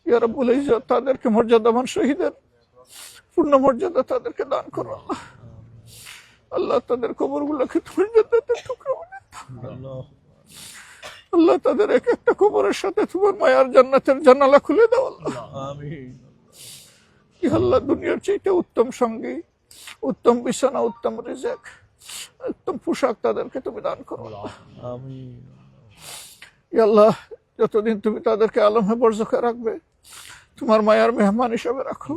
ইয়া রাব্বুল ইজ্জত তাদেরকে মর্যাদাবান শহীদের পূর্ণ মর্যাদা তাদেরকে দান করো আল্লাহ। আল্লাহ তাদের কবরগুলোকে তুমি জান্নাতের টুকরা বানিয়ে দাও। আল্লাহ তাদের এক একটা কবরের সাথে তোমার মায়ার জান্নাতের জানালা খুলে দাও আল্লাহ। ইয়া আল্লাহ দুনিয়ার চাইতে উত্তম সঙ্গী, উত্তম বিছানা, উত্তম রিজিক, উত্তম পোশাক তাদেরকে তুমি দান করো আল্লাহ। ইয়া আল্লাহ যতদিন তুমি তাদেরকে আলমে বরজখে রাখবে তোমার মায়ার মেহমান হিসাবে রাখো।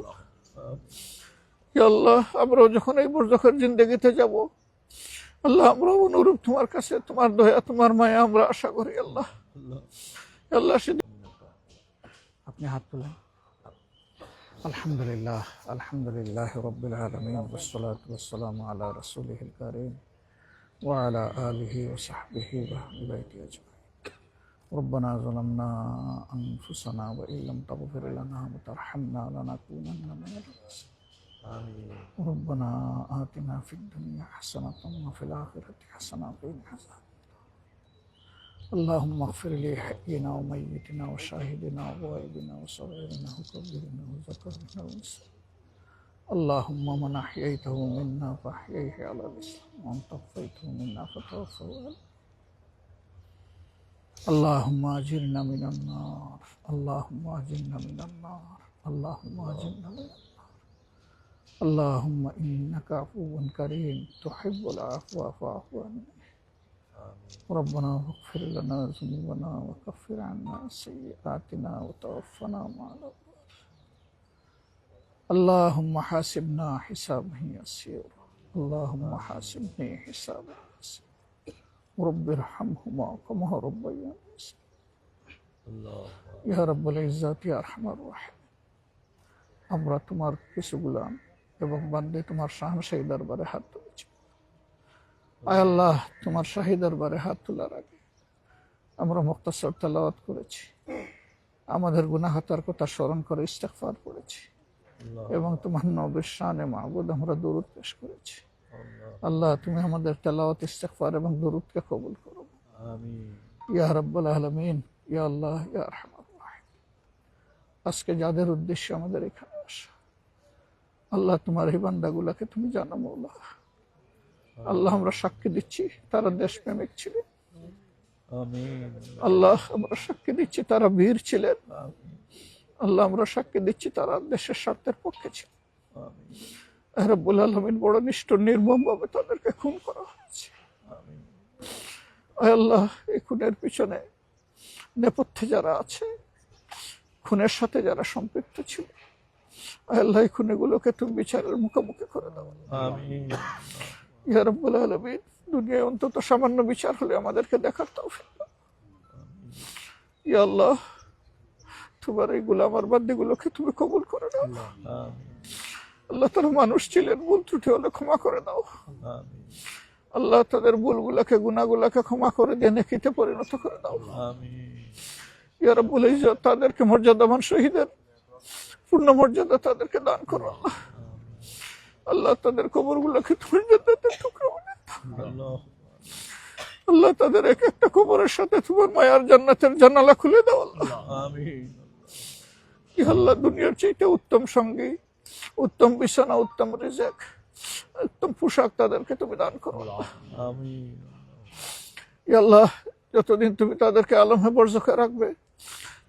ইয়া আল্লাহ আমরাও যখন এই বরজখের জিন্দেগিতে যাব আল্লাহ আমরা অনুরূপ তোমার কাছে তোমার দয়া তোমার মায়া আমরা আশা করি আল্লাহ। আল্লাহ আপনি হাত তুলেন। আলহামদুলিল্লাহ আলহামদুলিল্লাহ রাব্বিল আলামিন ওয়াসসালাতু ওয়াসসালামু আলা রাসূলিহিল কারীম ওয়া আলা আলিহি ওয়া সাহবিহি ওয়া আহলি বাইতি আজমাইন। ربنا ظلمنا أنفسنا وإن لم تغفر لنا وترحمنا لنكونن من الخاسرين. ربنا آتنا في الدنيا حسنة وفي الآخرة حسنة وقنا عذاب النار. اللهم اغفر لحينا وميتنا وشاهدنا وغائبنا وصغيرنا وكبيرنا وذكرنا وانثانا. اللهم من أحييته منا فأحييه على الإسلام ومن توفيته منا فتوفه على. اللهم أجرنا من النار، اللهم أجرنا من النار، اللهم أجرنا من النار. اللهم إنك عفو كريم تحب العفو فاعف عنا. ربنا اغفر لنا ذنوبنا وكفر عنا سيئاتنا وتوفنا مع الأبرار. اللهم حاسبنا حسابا يسيرا، اللهم حاسبني حسابا يسيرا. رب ارحمهما كما ربياني صغيرا. ইয়া রাব্বুল ইজ্জত ইয়া আরহামার রাহিম, আমরা তোমার কিছু গোলাম এবং বান্দে তোমার শাহী দরবারে হাত তুলেছি। আয় আল্লাহ তোমার শাহী দরবারে হাত তোলার আগে আমরা মুখতাসর তেলাওয়াত করেছি, আমাদের গুনাহতার কথা স্মরণ করে ইস্তিগফার করেছি এবং তোমার নবীর শানে মাবুদ আমরা দরুদ পেশ করেছি। আল্লাহ তুমি আমাদের তেলাওয়াত ইস্তিগফার এবং দরুদকে কবুল করো আমিন ইয়া রাব্বুল আলামিন। ইয়া আল্লাহ ইয়া আরহামার রাহিম, আজকে যাদের উদ্দেশ্যে আমাদের এখানে আসা আল্লাহ তোমার এই বান্দাগুলোকে তুমি জানো মওলা। আল্লাহ আমরা সাক্ষী দিচ্ছি তারা দেশপ্রেমিক ছিলেন, আল্লাহ আমরা সাক্ষী দিচ্ছি তারা বীর ছিলেন, আল্লাহ আমরা সাক্ষী দিচ্ছি তারা দেশের স্বার্থের পক্ষে ছিলেন। রব্বুল আলামিন বড় নিষ্ঠুর নির্মমভাবে তাদেরকে খুন করা হয়েছে। আল্লাহ এই খুনের পিছনে নেপথ্যে যারা আছে, খুনের সাথে যারা সম্পৃক্ত ছিল, আল্লাহ এই খুনেগুলোকে তুমি বিচারের মুখোমুখি করে দাও আমিন ইয়া রাব্বুল আলামিন। দুনিয়ায় অন্তত সামান্য বিচার হলে আমাদেরকে দেখার তৌফিক দাও ইয়া আল্লাহ। তোমার এই গোলাম আর বান্দীগুলোকে তুমি কবুল করে নাও আল্লাহ। তারা মানুষ ছিলেন, ভুল ত্রুটি হলে ক্ষমা করে দাও আল্লাহ। তাদের ভুলগুলাকে গুনাহগুলাকে ক্ষমা করে দিয়ে নেকিতে পরিণত করে দাও ইয়া রাব্বুল ইজ্জত তাদেরকে মর্যাদাবান শহীদের পূর্ণ মর্যাদা তাদেরকে দান করো আল্লাহ। আল্লাহ তাদের কবরগুলোকে তুমি জান্নাতের টুকরা বানিয়ে দাও আল্লাহ। তাদের এক একটা কবরের সাথে তোমার মায়ার জান্নাতের জানালা খুলে দাও আল্লাহ। ইয়া আল্লাহ দুনিয়ার চাইতে উত্তম সঙ্গী, উত্তম বিছানা, উত্তম রিজিক, উত্তম পোশাক তাদেরকে তুমি দান করো আমিন ইয়া আল্লাহ যতদিন তুমি তাদেরকে আলমে বরজখে রাখবে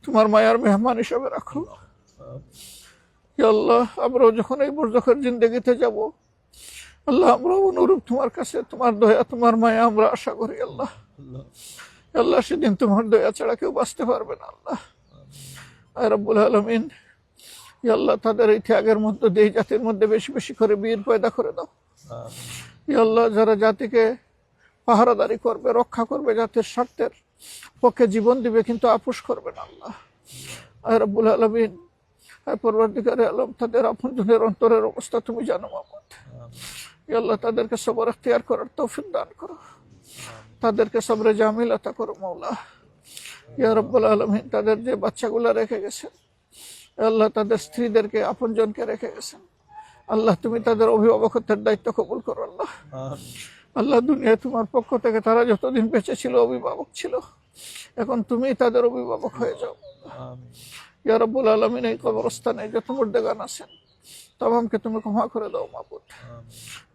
তোমার মায়ার মেহমান হিসাবে রাখো। ইয়া আল্লাহ আমরাও যখন এই বরজখের জিন্দেগিতে যাব আল্লাহ আমরা অনুরূপ তোমার কাছে তোমার দয়া তোমার মায়া আমরা আশা করি আল্লাহ। আল্লাহ সেদিন তোমার দয়া ছাড়া কেউ বাঁচতে পারবে না আল্লাহ। আয় রাব্বুল আলামিন ইয়া আল্লাহ তাদের এই ত্যাগের মধ্যে দিয়ে জাতির মধ্যে বেশি বেশি করে বীর পয়দা করে দাও ইয়া আল্লাহ। যারা জাতিকে পাহারাদারি করবে, রক্ষা করবে, জাতির স্বার্থের পক্ষে জীবন দিবে কিন্তু আপোষ করবে না আল্লাহ। আয় রাব্বুল আলামিন, আয় পরওয়ারদিগারে আলম তাদের আপনজনের অন্তরের অবস্থা তুমি জানো মাবুদ। ইয়া আল্লাহ তাদেরকে সবর ইখতিয়ার করার তৌফিক দান করো, তাদেরকে সবরে জামিল আতা করো মাওলা। ইয়া রাব্বুল আলামিন তাদের যে বাচ্চাগুলো রেখে গেছে আল্লাহ, তাদের স্ত্রীদেরকে আপনজনকে রেখে গেছেন আল্লাহ, তুমি তাদের অভিভাবকত্বের দায়িত্ব কবুল করো আল্লাহ। আল্লাহ দুনিয়ায় তোমার পক্ষ থেকে তারা যতদিন বেঁচে ছিল অভিভাবক ছিল, এখন তুমি তাদের অভিভাবক হয়ে যাও ইয়া রাব্বুল আলামিন এই কবরস্থানে যত মুর্দাগান আছেন তামামকে তুমি ক্ষমা করে দাও মাবুদ।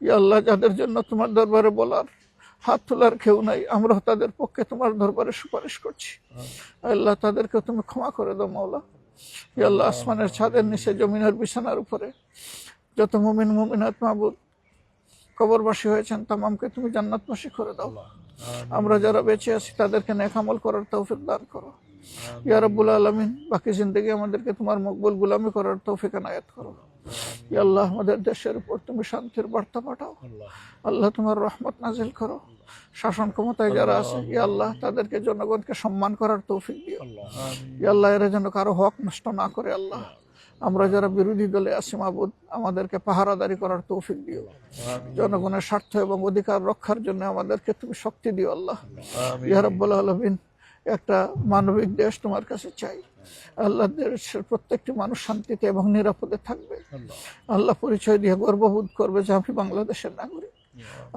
ইয়া আল্লাহ, যাদের জন্য তোমার দরবারে বলার হাত তোলার কেউ নাই, আমরা তাদের পক্ষে তোমার দরবারে সুপারিশ করছি। আল্লাহ, তাদেরকে তুমি ক্ষমা করে দাও মাওলা। ইয়া আল্লাহ, আসমানের ছাদের নিচে, জমিনের বিছানার উপরে যত মুমিন মুমিনাত মাবুদ কবরবাসী হয়েছেন তামামকে তুমি জান্নাতবাসী করে দাও। আমরা যারা বেঁচে আছি তাদেরকে নেক আমল করার তৌফিক দান করো। ইয়া রাব্বুল আলামিন, বাকি জিন্দেগি আমাদেরকে তোমার মকবুল গোলামি করার তৌফিক এনায়েত করো। ইয়া আল্লাহ, আমাদের দেশের উপর তুমি শান্তির বার্তা পাঠাও। আল্লাহ, তোমার রহমত নাজিল করো। শাসন ক্ষমতায় যারা আছে ইয়া আল্লাহ, তাদেরকে জনগণকে সম্মান করার তৌফিক দিও। ইয়া আল্লাহ, এরা যেন কারো হক নষ্ট না করে। আল্লাহ, আমরা যারা বিরোধী দলে আছি মাবুদ, আমাদেরকে পাহারাদারি করার তৌফিক দিও। জনগণের স্বার্থ এবং অধিকার রক্ষার জন্য আমাদেরকে তুমি শক্তি দিও। আল্লাহ, ইয়া রাব্বুল আলামিন, একটা মানবিক দেশ তোমার কাছে চাই। আল্লাহ, দেশের প্রত্যেকটি মানুষ শান্তিতে এবং নিরাপদে থাকবে। আল্লাহ, পরিচয় দিয়ে গর্ববোধ করবে যে আমি বাংলাদেশের নাগরিক।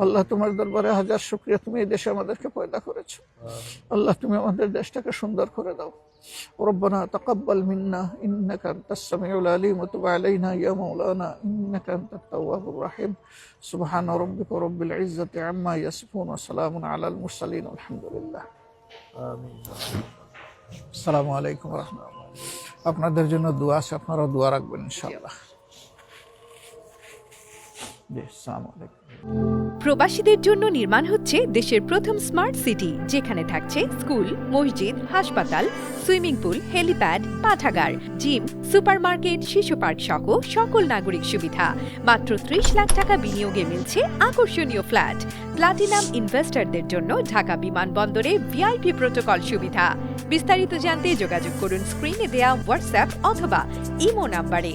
আল্লাহ, তোমার দরবারে হাজার শুকরিয়া, তুমি এই দেশে আমাদেরকে পয়দা করেছো। আল্লাহ, তুমি আমাদের দেশটাকে সুন্দর করে দাও। রব্বানা তাকাব্বাল মিন্না ইন্নাকা আনতাস সামিউল আলিম ওয়া তুব আলাইনা ইয়া মাওলানা ইন্নাকা আনতাত তাওয়াবুর রাহিম। সুবহানা রাব্বিকা রাব্বিল ইজ্জাতি আম্মা ইয়াসিফুন ওয়া সালামুন আলাল মুরসালিন আলহামদুলিল্লাহ। আমিন। আসসালামু আলাইকুম ওয়া রাহমাতুল্লাহ। আপনাদের জন্য দোয়া আছে, আপনারাও দোয়া রাখবেন ইনশাআল্লাহ। জি, আসসালামু আলাইকুম। প্রবাসীদের জন্য নির্মাণ হচ্ছে দেশের প্রথম স্মার্ট সিটি, যেখানে থাকছে স্কুল, মসজিদ, হাসপাতাল, সুইমিং পুল, হেলিপ্যাড, পাঠাগার, জিম, সুপারমার্কেট, শিশু পার্ক সহ সকল নাগরিক সুবিধা। মাত্র 30 লাখ টাকা বিনিয়োগে মিলছে আকর্ষণীয় ফ্ল্যাট। প্লাটিনাম ইনভেস্টরদের জন্য ঢাকা বিমানবন্দরে ভিআইপি প্রোটোকল সুবিধা। বিস্তারিত জানতে যোগাযোগ করুন স্ক্রিনে দেয়া হোয়াটসঅ্যাপ অথবা ইমো নাম্বারে।